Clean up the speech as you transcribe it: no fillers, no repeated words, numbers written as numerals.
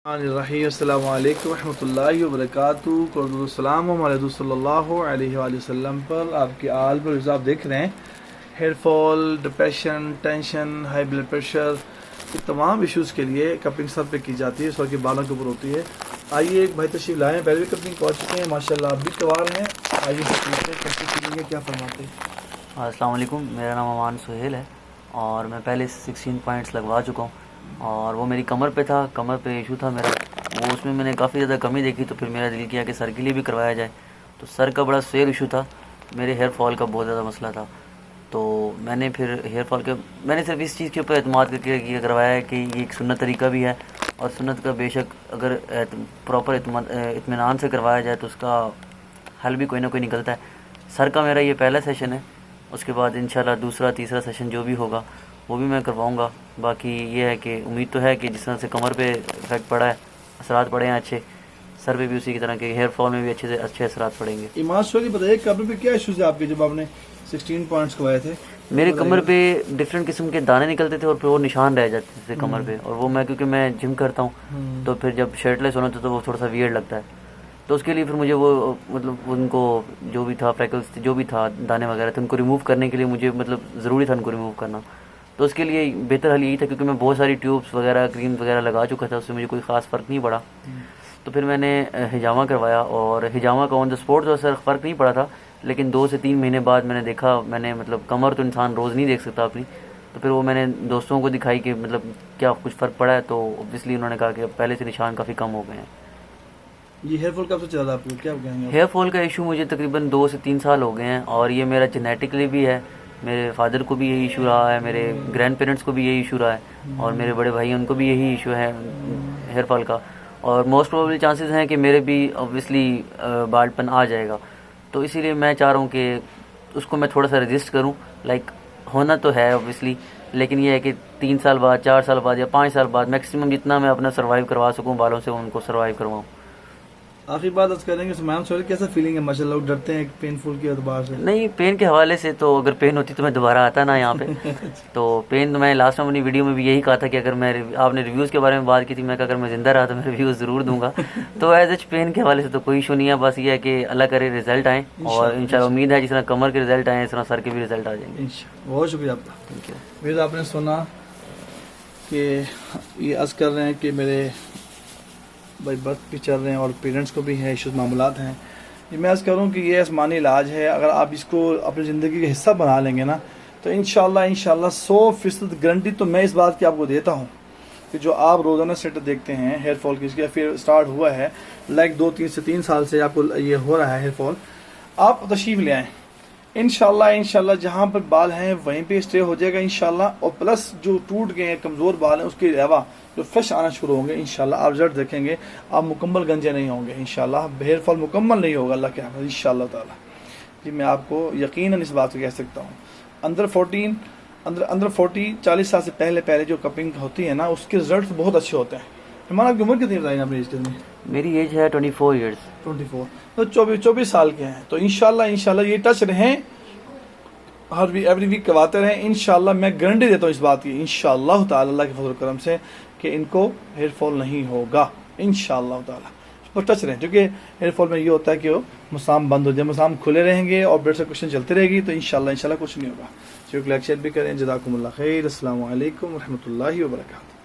الرحیم السلام علیکم ورحمۃ اللہ وبرکاتہ. السلام علیکم صلی اللہ علیہ وآلہ وسلم پر آپ کے آل پر آپ دیکھ رہے ہیں. Hair fall, depression, tension, high blood pressure, یہ تمام ایشوز کے لیے کپنگ سر پہ کی جاتی ہے، سر کے بالوں کے اوپر ہوتی ہے. آئیے ایک بھائی تشریف لائیں، پہلے بھی کپنگ پہنچ چکے ہیں ماشاء اللہ، اب بھی توار ہیں. آئیے کیسی فیلنگ ہے، کیا فرماتے ہیں؟ السلام علیکم، میرا نام امان سہیل ہے اور میں پہلے 16 پوائنٹس لگوا چکا ہوں اور وہ میری کمر پہ تھا، کمر پہ ایشو تھا میرا، وہ اس میں نے کافی زیادہ کمی دیکھی تو پھر میرا دل کیا کہ سر کے لیے بھی کروایا جائے. تو سر کا بڑا سویر ایشو تھا، میرے ہیئر فال کا بہت زیادہ مسئلہ تھا. تو میں نے پھر ہیئر فال کے میں نے صرف اس چیز کے اوپر اعتماد کر کے یہ کروایا ہے کہ یہ ایک سنت طریقہ بھی ہے اور سنت کا بے شک اگر پراپر اطمینان سے کروایا جائے تو اس کا حل بھی کوئی نہ کوئی نکلتا ہے. سر کا میرا یہ پہلا سیشن ہے، اس کے بعد انشاءاللہ دوسرا تیسرا سیشن جو بھی ہوگا وہ بھی میں کرواؤں گا. باقی یہ ہے کہ امید تو ہے کہ جس طرح سے کمر پہ افیکٹ پڑا ہے، اثرات پڑے ہیں اچھے، سر پہ بھی اسی کی طرح کے ہیئر فال میں بھی اچھے اثرات پڑیں گے. ایمان سوری بتائیے کمر پہ کیا ایشوز ہے آپ کے جب آپ نے 16 پوائنٹس کروائے تھے؟ میرے کمر پہ ڈفرینٹ قسم کے دانے نکلتے تھے اور پھر وہ نشان رہ جاتے تھے کمر پہ، اور وہ میں کیونکہ میں جم کرتا ہوں تو پھر جب شرٹ لیس ہونا تو وہ تھوڑا سا ویئرڈ لگتا ہے. تو اس کے لیے پھر مجھے وہ مطلب ان کو جو بھی تھا فریکلس جو بھی تھا دانے وغیرہ تھے ان کو ریموو کرنے کے لیے مجھے مطلب ضروری تھا ان کو ریموو کرنا. تو اس کے لیے بہتر حل یہی تھا کیونکہ میں بہت ساری ٹیوبس وغیرہ کریم وغیرہ لگا چکا تھا، اس سے مجھے کوئی خاص فرق نہیں پڑا. تو پھر میں نے حجامہ کروایا اور حجامہ کا آن دا اسپاٹ تو سر فرق نہیں پڑا تھا، لیکن 2 سے 3 مہینے بعد میں نے دیکھا، میں نے مطلب کمر تو انسان روز نہیں دیکھ سکتا اپنی، تو پھر وہ میں نے دوستوں کو دکھائی کہ مطلب کیا کچھ فرق پڑا ہے، تو اوبویسلی انہوں نے کہا کہ پہلے سے نشان کافی کم ہو گئے ہیں. یہ ہیئر فال کب سے چل رہا ہے آپ کو، کیا کہیں گے؟ ہیئر فال کا ایشو مجھے تقریباً 2 سے 3 سال ہو گئے ہیں اور یہ میرا جینیٹکلی بھی ہے. میرے فادر کو بھی یہی ایشو رہا ہے، میرے گرینڈ پیرنٹس کو بھی یہی ایشو رہا ہے اور میرے بڑے بھائی ان کو بھی یہی ایشو ہے ہیئر فال کا، اور موسٹ پروبیبلی چانسز ہیں کہ میرے بھی اوبویسلی بالڈ پن آ جائے گا. تو اسی لیے میں چاہ رہا ہوں کہ اس کو میں تھوڑا سا رجسٹ کروں. لائک ہونا تو ہے اوبویسلی، لیکن یہ ہے کہ 3 سال بعد 4 سال بعد یا 5 سال بعد میکسیمم جتنا میں اپنا سروائیو کروا سکوں بالوں سے ان کو سروائیو کرواؤں. آخری بات آج کریں گے سمان سوری کیسا فیلنگ ہے؟ ماشاء اللہ لوگ ڈرتے ہیں پین فل کے اعتبار سے. نہیں، پین کے حوالے سے تو اگر پین ہوتی تو میں دوبارہ آتا نا یہاں پہ. تو پین میں لاسٹ میں اپنی ویڈیو میں بھی یہی کہا تھا کہ اگر میں آپ نے ریویوز کے بارے میں بات کی تھی، میں کہا اگر میں زندہ رہا تو میں ریویوز ضرور دوں گا. تو ایز اچ پین کے حوالے سے تو کوئی ایشو نہیں ہے، بس یہ ہے کہ اللہ کرے رزلٹ آئیں اور انشاءاللہ امید ہے جس طرح کمر کے رزلٹ آئیں اس طرح سر کے بھی رزلٹ آ جائیں گے. بہت شکریہ آپ کا. Thank you. پھر آپ نے سنا کہ یہ عرض کر رہے ہیں کہ میرے بھائی برتھ بھی چل رہے ہیں اور پیرنٹس کو بھی ہے ایشوز معاملات ہیں. یہ میں عرض کروں کہ یہ آسمانی علاج ہے، اگر آپ اس کو اپنی زندگی کا حصہ بنا لیں گے نا تو انشاءاللہ 100% گارنٹی تو میں اس بات کی آپ کو دیتا ہوں کہ جو آپ روزانہ سیٹ دیکھتے ہیں ہیئر فال کی، اس کا پھر اسٹارٹ ہوا ہے لائک 2 سے 3 سال سے آپ کو یہ ہو رہا ہے ہیئر فال، آپ تشریف لے آئیں انشاءاللہ جہاں پر بال ہیں وہیں پہ اسٹے ہو جائے گا انشاءاللہ. اور پلس جو ٹوٹ گئے ہیں کمزور بال ہیں اس کے علاوہ جو فریش آنا شروع ہوں گے انشاءاللہ آپ رزلٹ دیکھیں گے. آپ مکمل گنجے نہیں ہوں گے انشاءاللہ، ہیئر فال مکمل نہیں ہوگا اللہ کے حافظ انشاءاللہ تعالی. جی میں آپ کو یقیناً اس بات کو کہہ سکتا ہوں. اندر 40 سال سے پہلے جو کپنگ ہوتی ہے نا اس کے رزلٹ بہت اچھے ہوتے ہیں. ہمارا آپ کی عمر کتنی بتائیں اپنی ایج کتنی؟ میری ایج ہے 24 ایئرس. 24 تو 24 سال کے ہیں. تو انشاءاللہ یہ ٹچ رہیں، ہر ایوری ویک کرواتے رہیں انشاءاللہ. میں گارنٹی دیتا ہوں اس بات کی انشاءاللہ تعالی اللہ کے فضل و کرم سے کہ ان کو ہیئر فال نہیں ہوگا انشاءاللہ تعالی. اس پر ٹچ رہیں کیونکہ ہیئر فال میں یہ ہوتا ہے کہ وہ مسام بند ہو جائے، مسام کھلے رہیں گے اور بلڈ سرکولیشن چلتی رہے گی تو انشاءاللہ کچھ نہیں ہوگا. لائک شیئر بھی کریں. جزاکم اللہ خیر. السلام علیکم ورحمۃ اللہ وبرکاتہ.